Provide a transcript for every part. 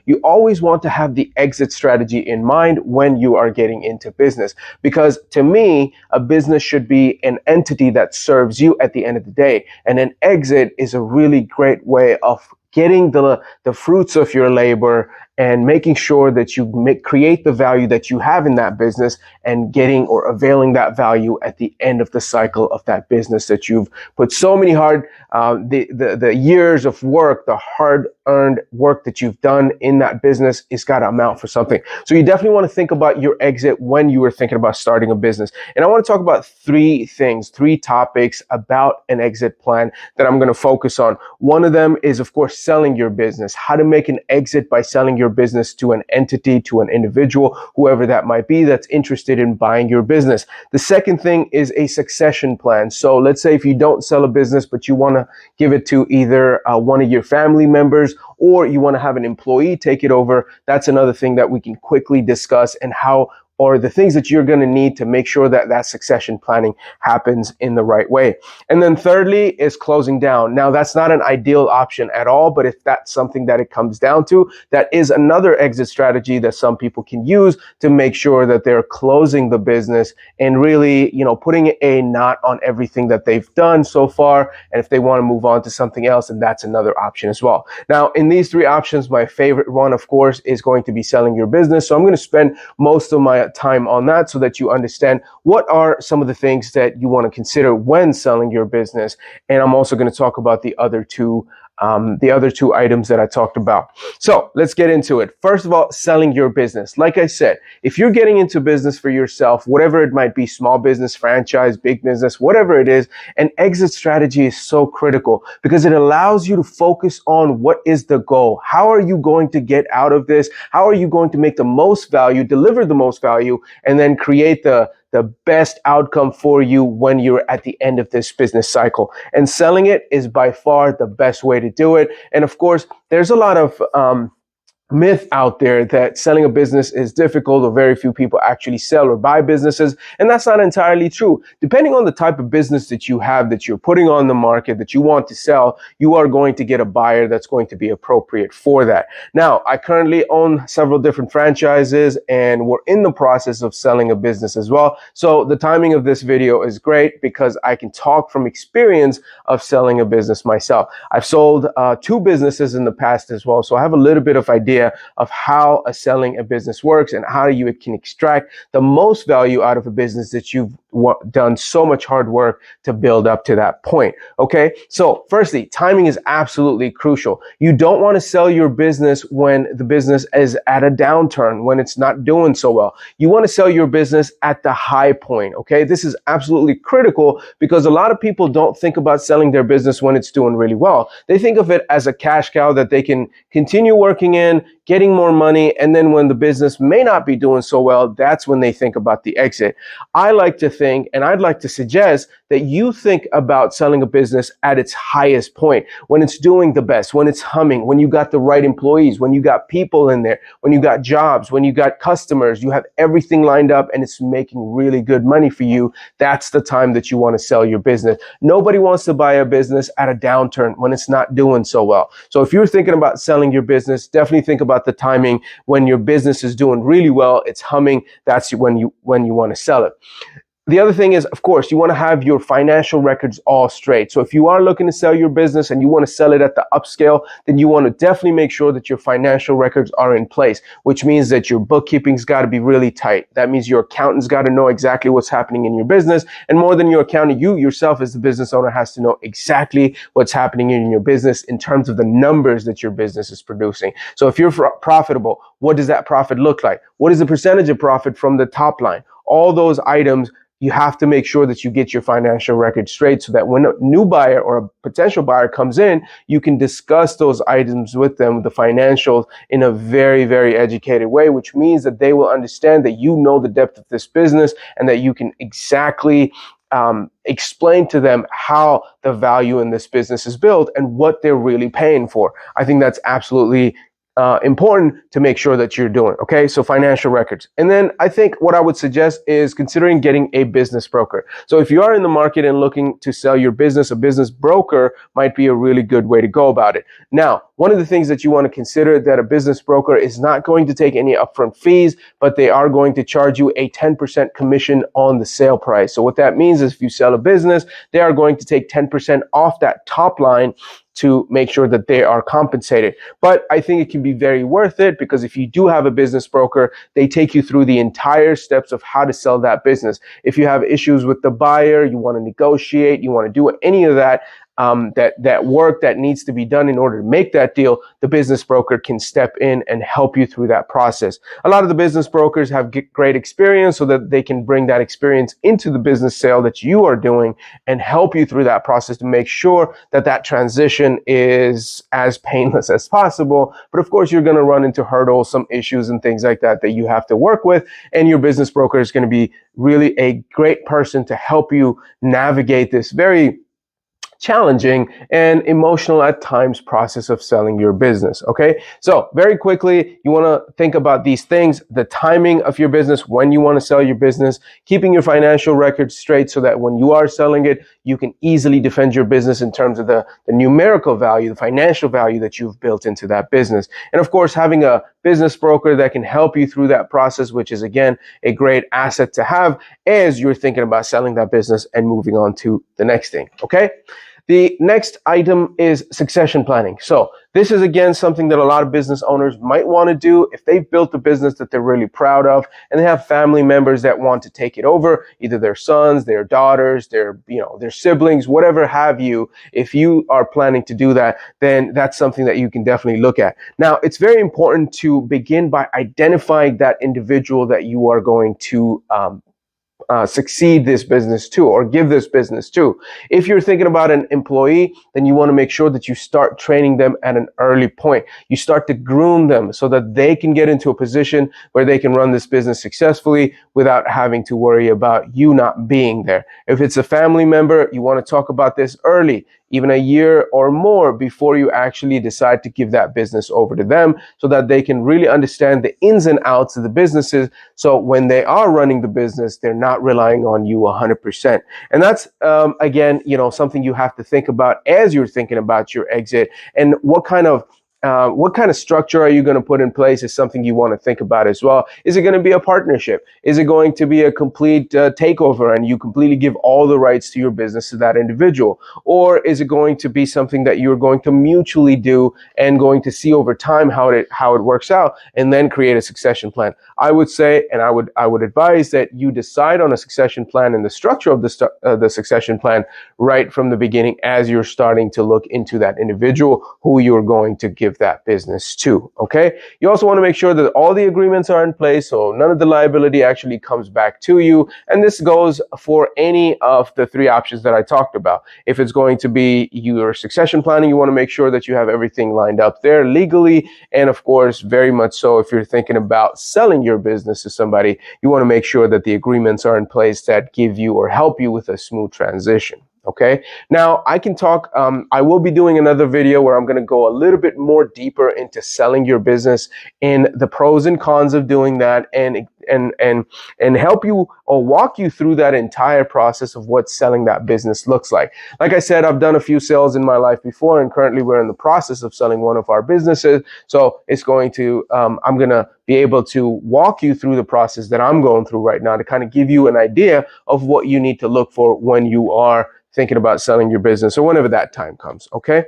you always want to have the exit strategy in mind when you are getting into business. Because to me, a business should be an entity that serves you at the end of the day. And an exit is a really great way of getting the fruits of your labor and making sure that you create the value that you have in that business and getting or availing that value at the end of the cycle of that business that you've put so many the years of work, the hard-earned work that you've done in that business is got to amount for something. So you definitely want to think about your exit when you were thinking about starting a business. And I want to talk about three topics about an exit plan that I'm going to focus on. One of them is, of course, selling your business, how to make an exit by selling your business to an entity, to an individual, whoever that might be that's interested in buying your business. The second thing is a succession plan. So let's say if you don't sell a business, but you want to give it to either one of your family members or you want to have an employee take it over, that's another thing that we can quickly discuss, and how or the things that you're going to need to make sure that that succession planning happens in the right way. And then thirdly is closing down. Now, that's not an ideal option at all, but if that's something that it comes down to, that is another exit strategy that some people can use to make sure that they're closing the business and really, putting a knot on everything that they've done so far. And if they want to move on to something else, and that's another option as well. Now, in these three options, my favorite one, of course, is going to be selling your business. So I'm going to spend most of my time on that so that you understand what are some of the things that you want to consider when selling your business. And I'm also going to talk about the other two items that I talked about. So let's get into it. First of all, selling your business. Like I said, if you're getting into business for yourself, whatever it might be, small business, franchise, big business, whatever it is, an exit strategy is so critical because it allows you to focus on what is the goal. How are you going to get out of this? How are you going to make the most value, deliver the most value, and then create the best outcome for you when you're at the end of this business cycle? And selling it is by far the best way to do it. And of course, there's a lot of myth out there that selling a business is difficult, or very few people actually sell or buy businesses. And that's not entirely true. Depending on the type of business that you have, that you're putting on the market, that you want to sell, you are going to get a buyer that's going to be appropriate for that. Now, I currently own several different franchises, and we're in the process of selling a business as well. So the timing of this video is great because I can talk from experience of selling a business myself. I've sold 2 businesses in the past as well. So I have a little bit of idea of how selling a business works and how you can extract the most value out of a business that you've done so much hard work to build up to that point. Okay. So firstly, timing is absolutely crucial. You don't want to sell your business when the business is at a downturn, when it's not doing so well. You want to sell your business at the high point. Okay. This is absolutely critical because a lot of people don't think about selling their business when it's doing really well. They think of it as a cash cow that they can continue working in, getting more money, and then when the business may not be doing so well, that's when they think about the exit. I like to think, and I'd like to suggest, that you think about selling a business at its highest point, when it's doing the best, when it's humming, when you got the right employees, when you got people in there, when you got jobs, when you got customers, you have everything lined up and it's making really good money for you. That's the time that you want to sell your business. Nobody wants to buy a business at a downturn when it's not doing so well. So if you're thinking about selling your business, definitely think about the timing when your business is doing really well, it's humming. That's when you want to sell it. The other thing is, of course, you want to have your financial records all straight. So if you are looking to sell your business and you want to sell it at the upscale, then you want to definitely make sure that your financial records are in place, which means that your bookkeeping's got to be really tight. That means your accountant's got to know exactly what's happening in your business. And more than your accountant, you yourself as the business owner has to know exactly what's happening in your business in terms of the numbers that your business is producing. So if you're profitable, what does that profit look like? What is the percentage of profit from the top line? All those items, you have to make sure that you get your financial record straight so that when a new buyer or a potential buyer comes in, you can discuss those items with them, the financials, in a very, very educated way, which means that they will understand that you know the depth of this business and that you can exactly explain to them how the value in this business is built and what they're really paying for. I think that's absolutely important to make sure that you're doing. Okay, so financial records. And then I think what I would suggest is considering getting a business broker. So if you are in the market and looking to sell your business, a business broker might be a really good way to go about it. Now, one of the things that you want to consider that a business broker is not going to take any upfront fees, but they are going to charge you a 10% commission on the sale price. So what that means is if you sell a business, they are going to take 10% off that top line to make sure that they are compensated. But I think it can be very worth it, because if you do have a business broker, they take you through the entire steps of how to sell that business. If you have issues with the buyer, you want to negotiate, you want to do any of that, that work that needs to be done in order to make that deal, the business broker can step in and help you through that process. A lot of the business brokers have great experience, so that they can bring that experience into the business sale that you are doing and help you through that process to make sure that that transition is as painless as possible. But of course, you're going to run into hurdles, some issues and things like that that you have to work with, and your business broker is going to be really a great person to help you navigate this very challenging and emotional at times process of selling your business. Okay, so very quickly, you want to think about these things: the timing of your business, when you want to sell your business, keeping your financial records straight so that when you are selling it, you can easily defend your business in terms of the numerical value, the financial value that you've built into that business. And of course, having a business broker that can help you through that process, which is again a great asset to have as you're thinking about selling that business and moving on to the next thing. Okay. The next item is succession planning. So this is again something that a lot of business owners might want to do if they've built a business that they're really proud of and they have family members that want to take it over, either their sons, their daughters, their siblings, whatever have you. If you are planning to do that, then that's something that you can definitely look at. Now, it's very important to begin by identifying that individual that you are going to succeed this business to, or give this business to. If you're thinking about an employee, then you want to make sure that you start training them at an early point. You start to groom them so that they can get into a position where they can run this business successfully without having to worry about you not being there. If it's a family member, you want to talk about this early, even a year or more before you actually decide to give that business over to them, so that they can really understand the ins and outs of the businesses. So when they are running the business, they're not relying on you 100%. And that's, again, something you have to think about as you're thinking about your exit, and what kind of structure are you going to put in place is something you want to think about as well. Is it going to be a partnership? Is it going to be a complete takeover and you completely give all the rights to your business to that individual? Or is it going to be something that you're going to mutually do and going to see over time how it works out, and then create a succession plan? I would say, and I would advise that you decide on a succession plan and the structure of the succession plan right from the beginning as you're starting to look into that individual who you're going to give that business to. Okay. You also want to make sure that all the agreements are in place, so none of the liability actually comes back to you. And this goes for any of the three options that I talked about. If it's going to be your succession planning, you want to make sure that you have everything lined up there legally. And of course, very much so, if you're thinking about selling your business to somebody, you want to make sure that the agreements are in place that give you or help you with a smooth transition. Okay. Now I can talk, I will be doing another video where I'm going to go a little bit more deeper into selling your business and the pros and cons of doing that, and help you or walk you through that entire process of what selling that business looks like. Like I said, I've done a few sales in my life before, and currently we're in the process of selling one of our businesses. So it's going to, I'm going to be able to walk you through the process that I'm going through right now to kind of give you an idea of what you need to look for when you are thinking about selling your business, or whenever that time comes. Okay.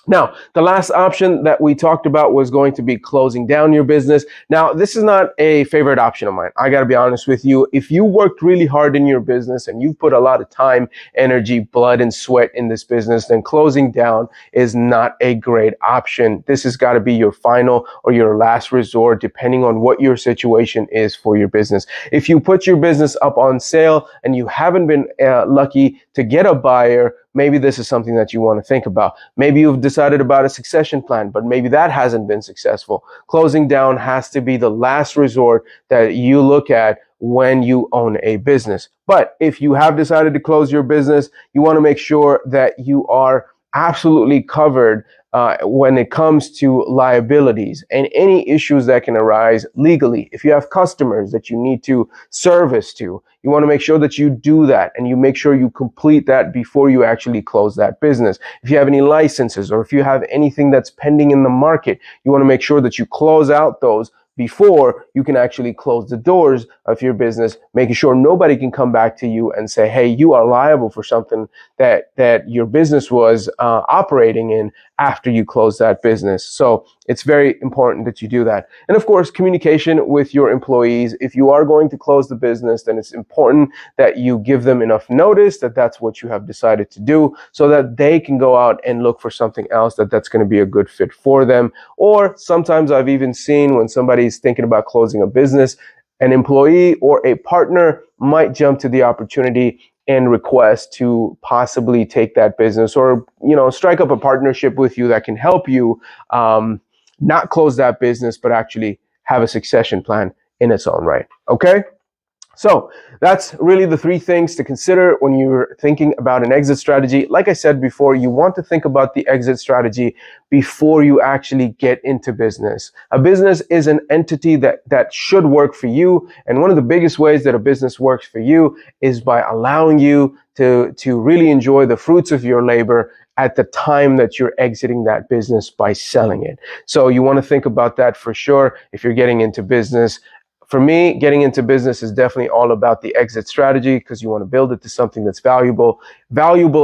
Now, the last option that we talked about was going to be closing down your business. Now, this is not a favorite option of mine. I got to be honest with you. If you worked really hard in your business and you've put a lot of time, energy, blood, and sweat in this business, then closing down is not a great option. This has got to be your final or your last resort, depending on what your situation is for your business. If you put your business up on sale and you haven't been lucky to get a buyer, maybe this is something that you want to think about. Maybe you've decided about a succession plan, but maybe that hasn't been successful. Closing down has to be the last resort that you look at when you own a business. But if you have decided to close your business, you want to make sure that you are absolutely covered when it comes to liabilities and any issues that can arise legally. If you have customers that you need to service to, you want to make sure that you do that and you make sure you complete that before you actually close that business. If you have any licenses or if you have anything that's pending in the market, you want to make sure that you close out those before you can actually close the doors of your business, making sure nobody can come back to you and say, hey, you are liable for something that your business was operating in after you close that business. So it's very important that you do that. And of course, communication with your employees. If you are going to close the business, then it's important that you give them enough notice that that's what you have decided to do so that they can go out and look for something else that's going to be a good fit for them. Or sometimes I've even seen when somebody's thinking about closing a business, an employee or a partner might jump to the opportunity and request to possibly take that business or, strike up a partnership with you that can help you not close that business, but actually have a succession plan in its own right. Okay? So that's really the three things to consider when you're thinking about an exit strategy. Like I said before, you want to think about the exit strategy before you actually get into business. A business is an entity that should work for you. And one of the biggest ways that a business works for you is by allowing you to really enjoy the fruits of your labor at the time that you're exiting that business by selling it. So you want to think about that for sure if you're getting into business. For me, getting into business is definitely all about the exit strategy because you want to build it to something that's valuable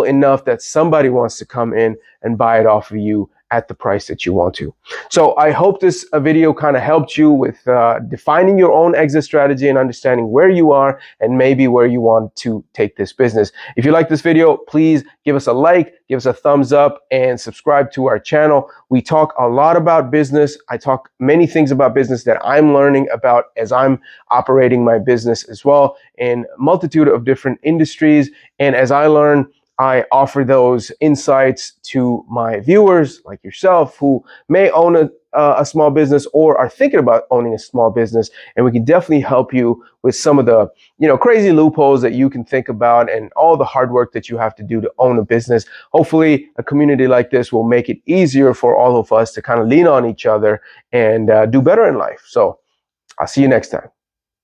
enough that somebody wants to come in and buy it off of you at the price that you want to. So I hope this video kind of helped you with defining your own exit strategy and understanding where you are and maybe where you want to take this business. If you like this video, please give us a like, give us a thumbs up, and subscribe to our channel. We talk a lot about business. I talk many things about business that I'm learning about as I'm operating my business as well in a multitude of different industries. And as I learn, I offer those insights to my viewers like yourself who may own a small business or are thinking about owning a small business. And we can definitely help you with some of the, crazy loopholes that you can think about and all the hard work that you have to do to own a business. Hopefully a community like this will make it easier for all of us to kind of lean on each other and do better in life. So I'll see you next time.